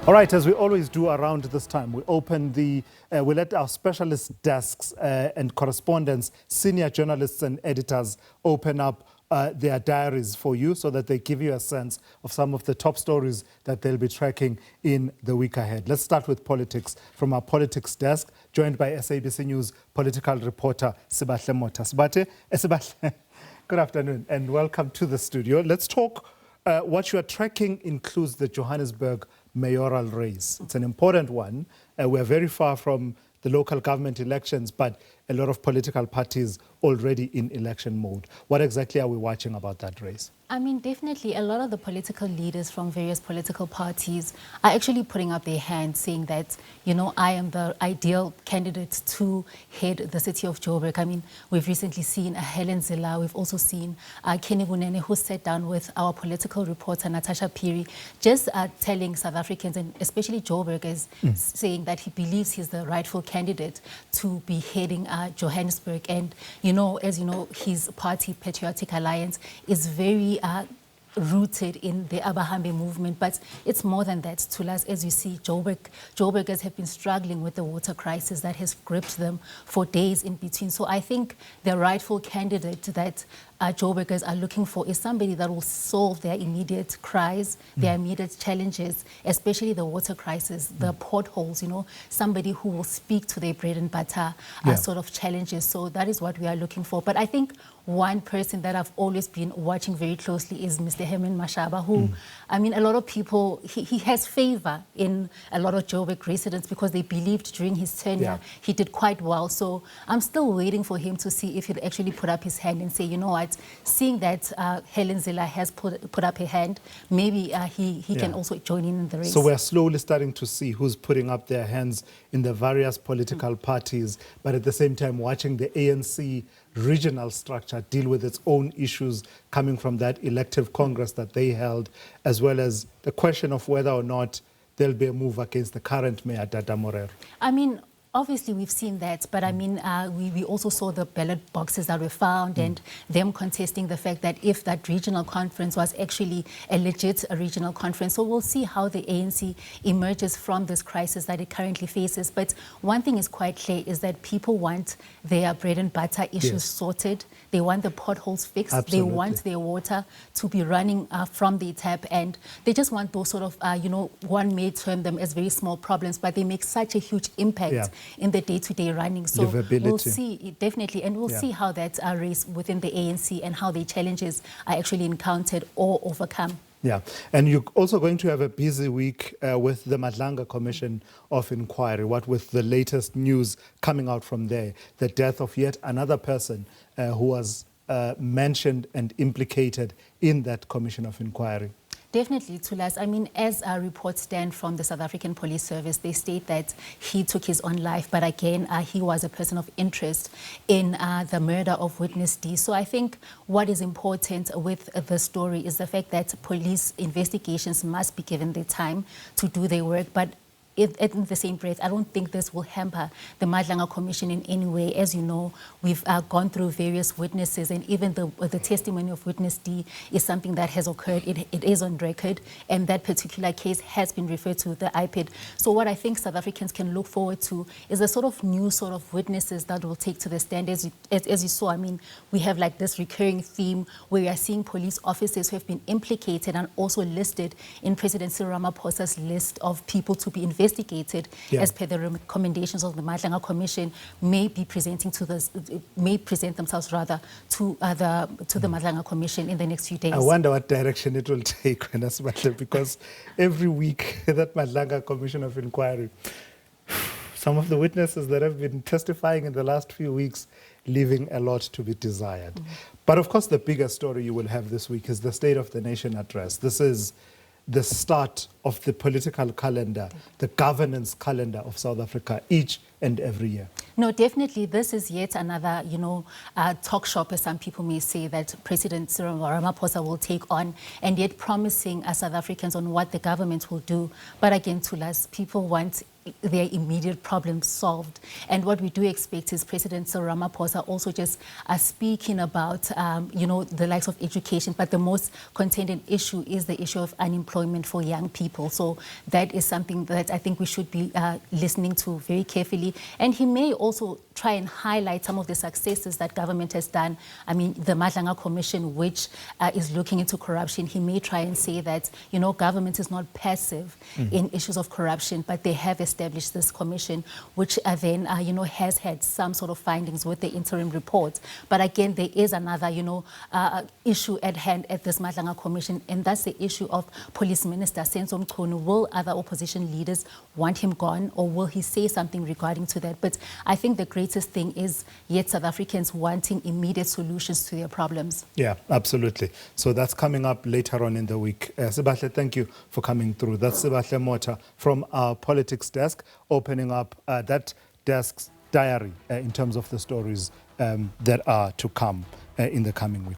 All right, as we always do around this time, we we let our specialist desks and correspondents, senior journalists and editors open up their diaries for you so that they give you a sense of some of the top stories that they'll be tracking in the week ahead. Let's start with politics from our politics desk, joined by SABC News political reporter Sibahle Motha. Sibahle, good afternoon and welcome to the studio. Let's talk. What you are tracking includes the Johannesburg mayoral race. It's an important one. We're very far from the local government elections, but a lot of political parties already in election mode. What exactly are we watching about that race? I mean, definitely a lot of the political leaders from various political parties are actually putting up their hands saying that, you know, I am the ideal candidate to head the city of Joburg. I mean, we've recently seen Helen Zille. We've also seen Kenny Bunene, who sat down with our political reporter, Natasha Piri, just telling South Africans, and especially Joburgers, saying that he believes he's the rightful candidate to be heading Johannesburg. And, you know, as you know, his party, Patriotic Alliance, is very rooted in the Abahambe movement, but it's more than that. To us, as you see, Joburgers have been struggling with the water crisis that has gripped them for days in between. So I think the rightful candidate that Joburgers are looking for is somebody that will solve their immediate cries, their immediate challenges, especially the water crisis, the potholes, you know, somebody who will speak to their bread and butter sort of challenges. So that is what we are looking for. But I think one person that I've always been watching very closely is Mr. Herman Mashaba, who, I mean, a lot of people, he has favor in a lot of Joburg residents because they believed during his tenure he did quite well. So I'm still waiting for him to see if he'll actually put up his hand and say, you know what, seeing that Helen Zille has put up her hand, maybe he can also join in the race. So we're slowly starting to see who's putting up their hands in the various political parties, but at the same time watching the ANC regional structure deal with its own issues coming from that elective Congress that they held, as well as the question of whether or not there'll be a move against the current mayor, Dada Morero. I mean, obviously, we've seen that, but I mean, we also saw the ballot boxes that were found and them contesting the fact that if that regional conference was actually a legit regional conference. So we'll see how the ANC emerges from this crisis that it currently faces. But one thing is quite clear is that people want their bread and butter issues sorted. They want the potholes fixed. Absolutely. They want their water to be running from the tap. And they just want those sort of, you know, one may term them as very small problems, but they make such a huge impact in the day-to-day running. So we'll see, definitely, and we'll see how that race within the ANC and how the challenges are actually encountered or overcome. Yeah, and you're also going to have a busy week with the Madlanga Commission of Inquiry, what with the latest news coming out from there, the death of yet another person who was mentioned and implicated in that Commission of Inquiry. Definitely, Tulas. I mean, as reports stand from the South African Police Service, they state that he took his own life, but again, he was a person of interest in the murder of Witness D. So I think what is important with the story is the fact that police investigations must be given the time to do their work, but in the same breath, I don't think this will hamper the Madlanga Commission in any way. As you know, we've gone through various witnesses, and even the testimony of Witness D is something that has occurred. It is on record, and that particular case has been referred to the IPID. So what I think South Africans can look forward to is a sort of new sort of witnesses that will take to the stand. As you saw, I mean, we have like this recurring theme where we are seeing police officers who have been implicated and also listed in President Cyril Ramaphosa's list of people to be investigated as per the recommendations of the Madlanga Commission may present themselves rather to the Madlanga Commission in the next few days. I wonder what direction it will take, because every week that Madlanga Commission of Inquiry, some of the witnesses that have been testifying in the last few weeks leaving a lot to be desired. But of course, the bigger story you will have this week is the State of the Nation address. This is the start of the political calendar, the governance calendar of South Africa each and every year. No, definitely. This is yet another, you know, talk shop, as some people may say, that President Cyril Ramaphosa will take on, and yet promising South Africans on what the government will do. But again, Tulas, people want their immediate problems solved. And what we do expect is President Cyril Ramaphosa also just speaking about, the likes of education, but the most contending issue is the issue of unemployment for young people. So that is something that I think we should be listening to very carefully. And he may also try and highlight some of the successes that government has done. I mean, the Madlanga Commission, which is looking into corruption, he may try and say that, government is not passive in issues of corruption, but they have established this commission, which then, has had some sort of findings with the interim report. But again, there is another, issue at hand at this Madlanga Commission, and that's the issue of Police Minister Senzo Mchunu. Will other opposition leaders want him gone, or will he say something regarding to that? But I think the greatest thing is yet South Africans wanting immediate solutions to their problems. Yeah, absolutely. So that's coming up later on in the week. Sibahle, thank you for coming through. That's Sibahle Motha from our politics desk, opening up that desk's diary in terms of the stories that are to come in the coming week.